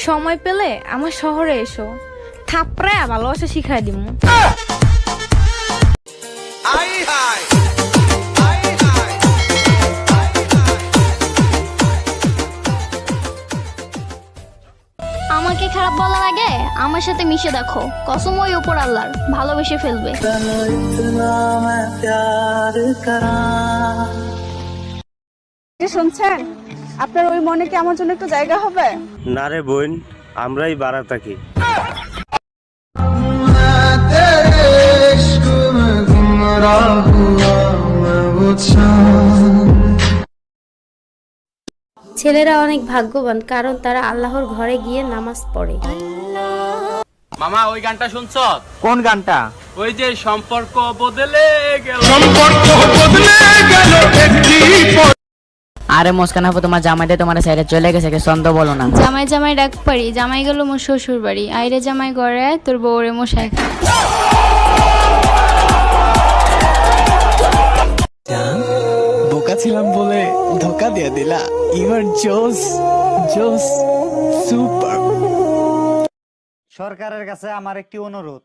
সময় পেলে আমার শহরে এসো, থাপড়ায় ভালোবাসা শিখাই দিমু। আমাকে খারাপ বলার আগে আমার সাথে মিশে দেখো, কসম ওই উপর আল্লাহর ভালোবেসে ফেলবে। শুনছেন, আপনার ওই মনে কি আমার জন্য একটু জায়গা হবে? না রে বোন, আমরাই বাড়া থাকি। ছেলেরা অনেক ভাগ্যবান, কারণ তারা আল্লাহর ঘরে গিয়ে নামাজ পড়ে। মামা ওই গানটা শুনছ? কোন গানটা? ওই যে সম্পর্ক বদলে গেল। আরে মুস্কান আপু, তোমার জামাইতে তোমার সাইডে চলে গেছে, কে ছন্দ বলো না। জামাই জামাই ডাক পারি, জামাই গেল মোর শ্বশুর বাড়ি, আইরে জামাই ঘরে আয়, তোর বউরে মশাই। বোকা ছিলাম বলে ধোকা দিয়ে দিলা। ইউর জোস জোস সুপার। সরকারের কাছে আমার একটি অনুরোধ,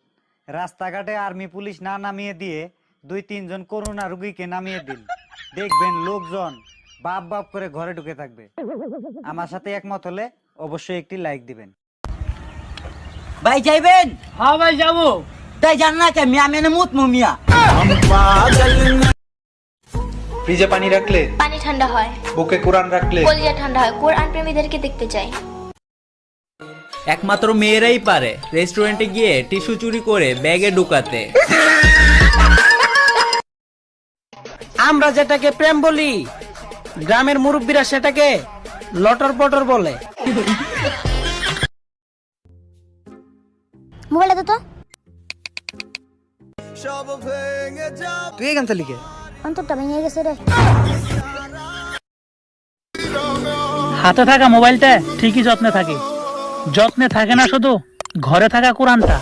রাস্তাঘাটে আর্মি পুলিশ না নামিয়ে দিয়ে 2-3 জন করোনা রোগীকে নামিয়ে দিন। দেখবেন লোকজন বাপ বাপ করে ঘরে ঢুকে থাকবে। আমার সাথে একমত হলে অবশ্যই একটি লাইক দিবেন। ভাই যাইবেন? হ্যাঁ ভাই যাবো। তাই জান না কে মিয়া মেনে মুত মুমিয়া। ফ্রিজে পানি রাখলে পানি ঠান্ডা হয়, বুকে কোরআন রাখলে কলিজা ঠান্ডা হয়। কোরআন প্রেমীদেরকে দেখতে চাই। একমাত্র মেয়েরাই পারে রেস্টুরেন্টে গিয়ে টিস্যু চুরি করে ব্যাগে ঢুকাতে। আমরা যেটাকে প্রেম বলি, গ্রামের মুরব্বীরা সেটাকে লটর পটর বলে। মোবাইলে তো তুই এই গানটা লিখে অন্তরটা ভেঙে গেছে রে। হাতে থাকা মোবাইলটা ঠিকই যত্নে থাকে, যত্নে থাকে না শুধু ঘরে থাকা কোরআনটা।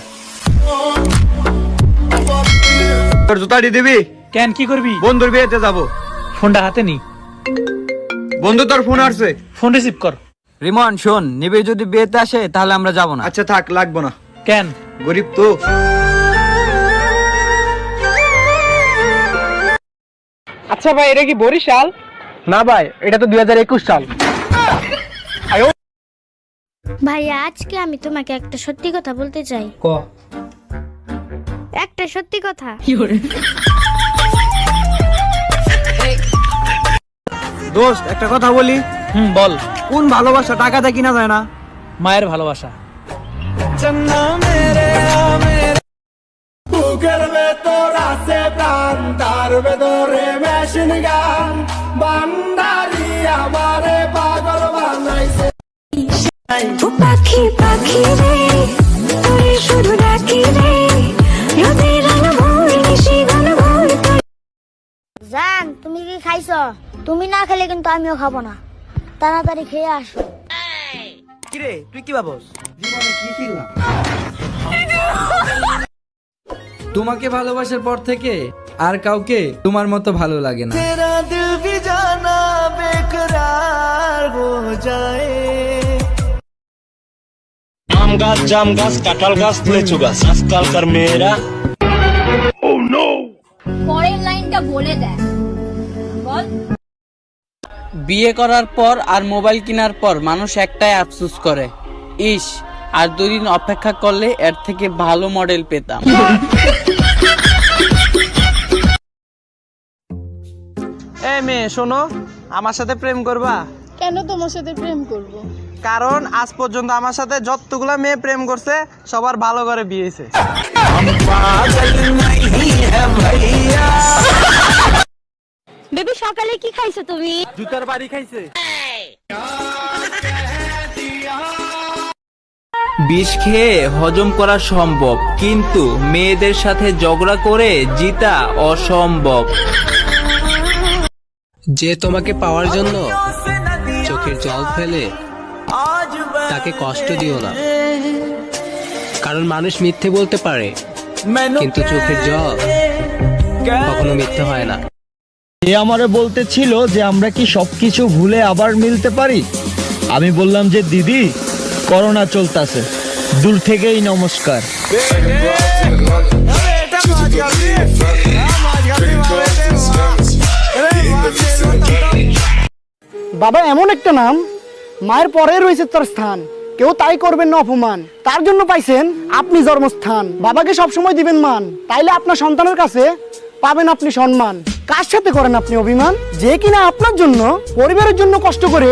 তোর জুতাটি দিবি? কেন, কি করবি? বন্ধুর বিয়েতে যাবো। ফোনটা হাতে নি, বন্ধু তোর ফোন আসছে, ফোন রিসিভ কর। রিমন শোন, নিবিড় যদি বিয়েতে আসে তাহলে আমরা যাবো না। আচ্ছা থাক, লাগবো না। কেন? গরিব তো। আচ্ছা ভাই, এটা কি বরিশাল? না ভাই, এটা তো 2021 সাল। ভাইয়া আজকে আমি তোমাকে একটা সত্যি কথা বলতে চাই। ক। একটা সত্যি কথা। দোস্ত একটা কথা বলি। বল। কোন ভালোবাসা টাকাতে কিনা যায় না? মায়ের ভালোবাসা। পাখি পাখি রে, তুই শুধু ডাকি রে, রবির আলো ভোর নিশি গান ভোর। জান তুমি কি খাইছো? তুমি না খেলে কিন্তু আমিও খাবো না, তাড়াতাড়ি খেয়ে আসো। কিরে তুই কি ভাবস? তোমাকে ভালোবাসার পর থেকে আর কাউকে তোমার মতো ভালো লাগে না। আম গাছ, জাম গাছ, কাঁঠাল গাছ, লিচু গাছ, আজকালকার মেয়েরা। পরের লাইনটা বলে দেয়, বল। বিয়ে করার পর আর মোবাইল কেনার পর মানুষ একটাই আফসোস করে, ইস আর 2 দিন অপেক্ষা করলে এর থেকে ভালো মডেল পেতাম। এই মেয়ে শোনো, আমার সাথে প্রেম করবা? কেন তোমার সাথে প্রেম করব? কারণ আজ পর্যন্ত আমার সাথে যতগুলা মেয়ে প্রেম করছে সবার ভালো করে বিয়েছে। বেবি সকালে কি খাইছো তুমি? জুতার বাড়ি খাইছে। বিষ খেয়ে হজম করা সম্ভব, কিন্তু মেয়েদের সাথে ঝগড়া করে জিতা অসম্ভব। যে তোমাকে পাওয়ার জন্য চোখের জল ফেলে তাকে কষ্ট দিও না, কারণ মানুষ মিথ্যে বলতে পারে কিন্তু চোখের জল কখনো মিথ্যে হয় না। এ আমারে বলতেছিল যে আমরা কি সবকিছু ভুলে আবার মিলতে পারি। আমি বললাম যে দিদি, করোনা চলতেছে, দূর থেকেই নমস্কার। বাবা এমন একটা নাম, মায়ের পরে রয়েছে তার স্থান, কেউ তাই করবেন না অপমান, তার জন্য পাইছেন আপনি জন্মস্থান। বাবাকে সবসময় দিবেন মান, তাইলে আপনার সন্তানের কাছে পাবেন আপনি সম্মান। কার সাথে করেন আপনি অভিমান, যে কিনা আপনার জন্য পরিবারের জন্য কষ্ট করে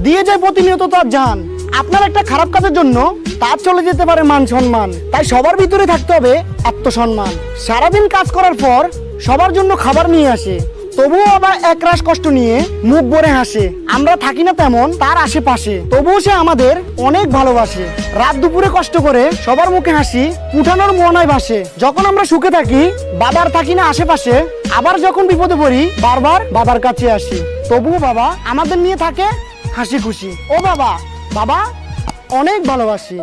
দিয়ে যায় প্রতিনিয়ত তার জান। আপনার একটা খারাপ কাজের জন্য তার চলে যেতে পারে মান সম্মান। তাই সবার ভিতরে থাকতে হবে আত্মসম্মান। সারাদিন কাজ করার পর সবার জন্য খাবার নিয়ে আসে, তবুও আবার একরাশ কষ্ট নিয়ে মুখ ভরে হাসে। আমরা থাকি না তেমন তার আশেপাশে, তবুও সে আমাদের অনেক ভালোবাসে। রাত দুপুরে কষ্ট করে সবার মুখে হাসি উঠানোর মনায় ভাসে। যখন আমরা সুখে থাকি বাবার থাকি না আশেপাশে, আবার যখন বিপদে পড়ি বারবার বাবার কাছে আসি, তবুও বাবা আমাদের নিয়ে থাকে হাসি খুশি। ও বাবা, বাবা অনেক ভালোবাসি।